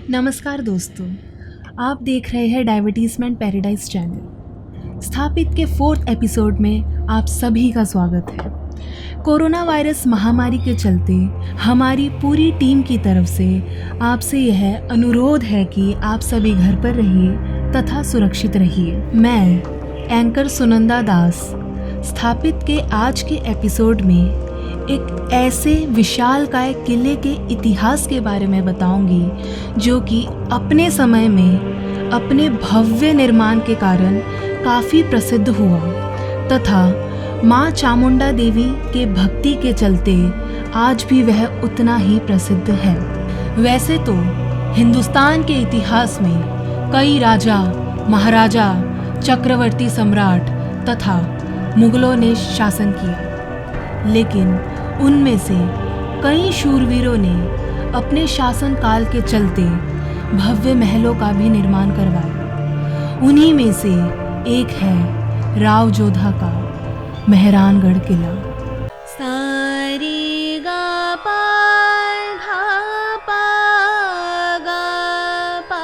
नमस्कार दोस्तों, आप देख रहे हैं डायवर्टीजमेंट पैराडाइज चैनल। स्थापित के 4th एपिसोड में आप सभी का स्वागत है। कोरोना वायरस महामारी के चलते हमारी पूरी टीम की तरफ से आपसे यह अनुरोध है कि आप सभी घर पर रहिए तथा सुरक्षित रहिए। मैं एंकर सुनंदा दास स्थापित के आज के एपिसोड में एक ऐसे विशालकाय किले के इतिहास के बारे में बताऊंगी जो कि अपने समय में अपने भव्य निर्माण के कारण काफ़ी प्रसिद्ध हुआ तथा माँ चामुंडा देवी के भक्ति के चलते आज भी वह उतना ही प्रसिद्ध है। वैसे तो हिंदुस्तान के इतिहास में कई राजा, महाराजा, चक्रवर्ती सम्राट तथा मुगलों ने शासन किया, लेकिन उनमें से कई शूरवीरों ने अपने शासनकाल के चलते भव्य महलों का भी निर्माण करवाया। उन्हीं में से एक है राव जोधा का मेहरानगढ़ किला। सारी गा पा धा पा गा पा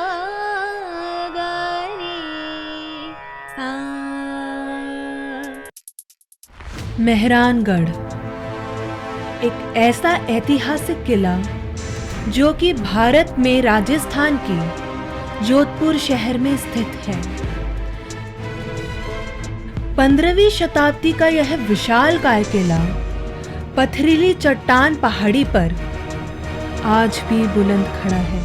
गा रे सा। मेहरानगढ़ एक ऐसा ऐतिहासिक किला जो कि भारत में राजस्थान के जोधपुर शहर में स्थित है। 15वीं शताब्दी का यह विशालकाय किला पथरीली चट्टान पहाड़ी पर आज भी बुलंद खड़ा है।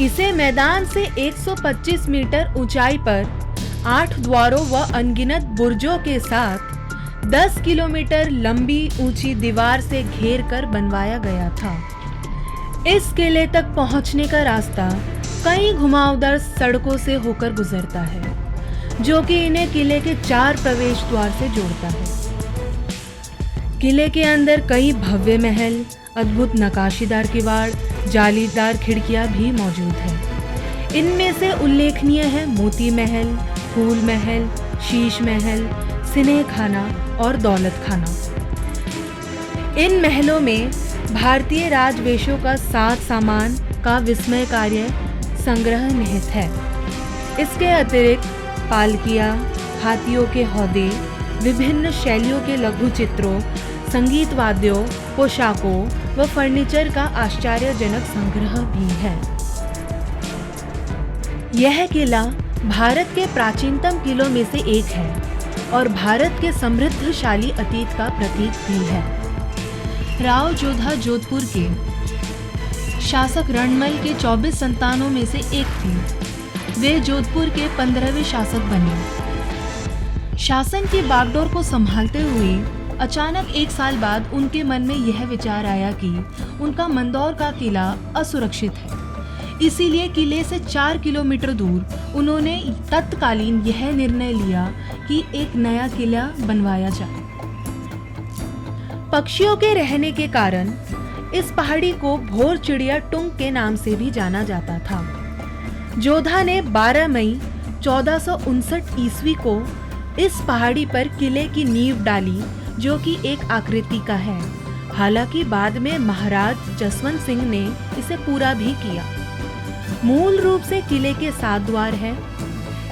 इसे मैदान से 125 मीटर ऊंचाई पर 8 द्वारों व अनगिनत बुर्जों के साथ 10 किलोमीटर लंबी ऊंची दीवार से घेर कर बनवाया गया था। इस किले तक पहुंचने का रास्ता कई घुमावदार सड़कों से होकर गुजरता है, जो कि इन्हें किले के 4 प्रवेश द्वार से जोड़ता है। किले के अंदर कई भव्य महल, अद्भुत नकाशीदार किवाड़, जालीदार खिड़कियां भी मौजूद हैं। इनमें से उल्लेखनीय है मोती महल, फूल महल, शीश महल, सिनेह खाना और दौलत खाना। इन महलों में भारतीय राजवेशों का साज सामान का विस्मय कार्य संग्रह निहित है। इसके अतिरिक्त पालकियां, हाथियों के हौदे, विभिन्न शैलियों के लघु चित्रों, संगीत वाद्यों, पोशाकों व फर्नीचर का आश्चर्यजनक संग्रह भी है। यह किला भारत के प्राचीनतम किलों में से एक है और भारत के समृद्धशाली अतीत का प्रतीक भी है। राव जोधा जोधपुर के शासक रणमल के 24 संतानों में से एक थे। वे जोधपुर के 15वें शासक बने। शासन की बागडोर को संभालते हुए अचानक 1 साल बाद उनके मन में यह विचार आया कि उनका मंदौर का किला असुरक्षित है। इसीलिए किले से 4 किलोमीटर दूर उन्होंने तत्कालीन यह निर्णय लिया कि एक नया किला बनवाया जाए। पक्षियों के रहने के कारण इस पहाड़ी को भोर चिड़िया टुंग के नाम से भी जाना जाता था। जोधा ने 12 मई 1459 ईस्वी को इस पहाड़ी पर किले की नींव डाली, जो कि एक आकृति का है। हालांकि बाद में महाराज जसवंत सिंह ने इसे पूरा भी किया। मूल रूप से किले के 7 द्वार हैं,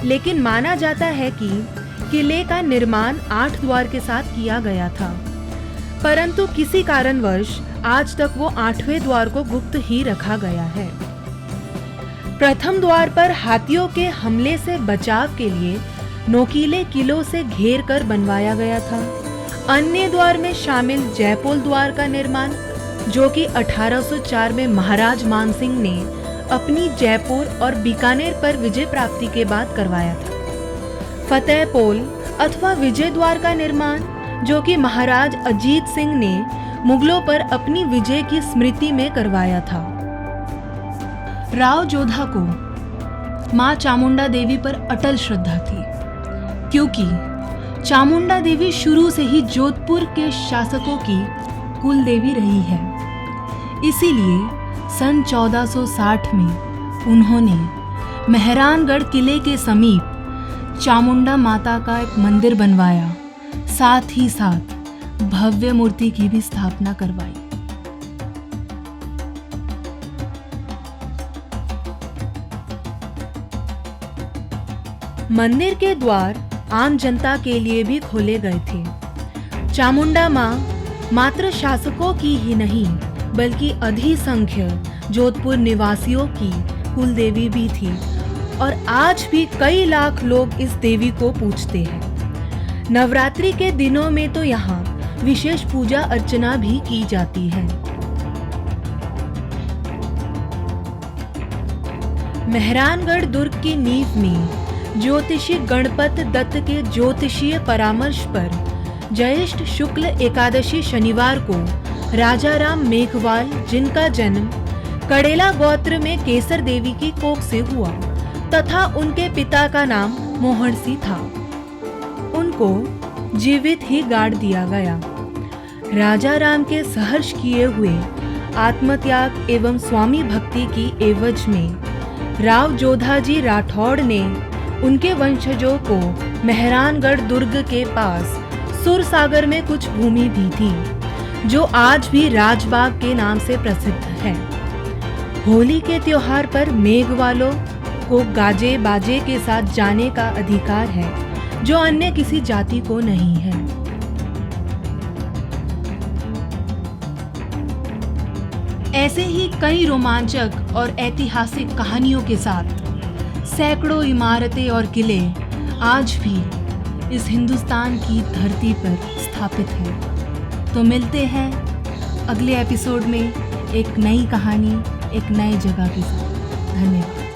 लेकिन माना जाता है कि किले का निर्माण 8 द्वार के साथ किया गया था, परंतु किसी कारणवश आज तक वो 8वें द्वार को गुप्त ही रखा गया है। प्रथम द्वार पर हाथियों के हमले से बचाव के लिए नोकीले किलों से घेर कर बनवाया गया था। अन्य द्वार में शामिल जयपोल द्वार का निर्माण, जो कि 1804 में महाराज मानसिंह ने अपनी जयपुर और बीकानेर पर विजय प्राप्ति के बाद करवाया था। फतेहपोल अथवा विजय द्वार का निर्माण, जो कि महाराज अजीत सिंह ने मुगलों पर अपनी विजय की स्मृति में करवाया था। राव जोधा को माँ चामुंडा देवी पर अटल श्रद्धा थी, क्योंकि चामुंडा देवी शुरू से ही जोधपुर के शासकों की कुल देवी रही है। इसीलिए सन 1460 में उन्होंने मेहरानगढ़ किले के समीप चामुंडा माता का एक मंदिर बनवाया, साथ ही साथ भव्य मूर्ति की भी स्थापना करवाई। मंदिर के द्वार आम जनता के लिए भी खोले गए थे। चामुंडा मां मात्र शासकों की ही नहीं बल्कि अधिसंख्य जोधपुर निवासियों की कुलदेवी भी थी और आज भी कई लाख लोग इस देवी को पूजते हैं। नवरात्रि के दिनों में तो यहाँ विशेष पूजा अर्चना भी की जाती है। मेहरानगढ़ दुर्ग की नींव में ज्योतिषी गणपत दत्त के ज्योतिषीय परामर्श पर ज्येष्ठ शुक्ल एकादशी शनिवार को राजा राम मेघवाल, जिनका जन्म कड़ेला गोत्र में केसर देवी की कोख से हुआ तथा उनके पिता का नाम मोहनसी था, उनको जीवित ही गाड़ दिया गया। राजा राम के सहर्ष किए हुए आत्मत्याग एवं स्वामी भक्ति की एवज में राव जोधाजी राठौड़ ने उनके वंशजों को मेहरानगढ़ दुर्ग के पास सुरसागर में कुछ भूमि दी थी जो आज भी राजबाग के नाम से प्रसिद्ध है। होली के त्योहार पर मेघवालों को गाजे बाजे के साथ जाने का अधिकार है जो अन्य किसी जाति को नहीं है। ऐसे ही कई रोमांचक और ऐतिहासिक कहानियों के साथ सैकड़ों इमारतें और किले आज भी इस हिंदुस्तान की धरती पर स्थापित हैं। तो मिलते हैं अगले एपिसोड में एक नई कहानी, एक नई जगह के साथ। धन्यवाद।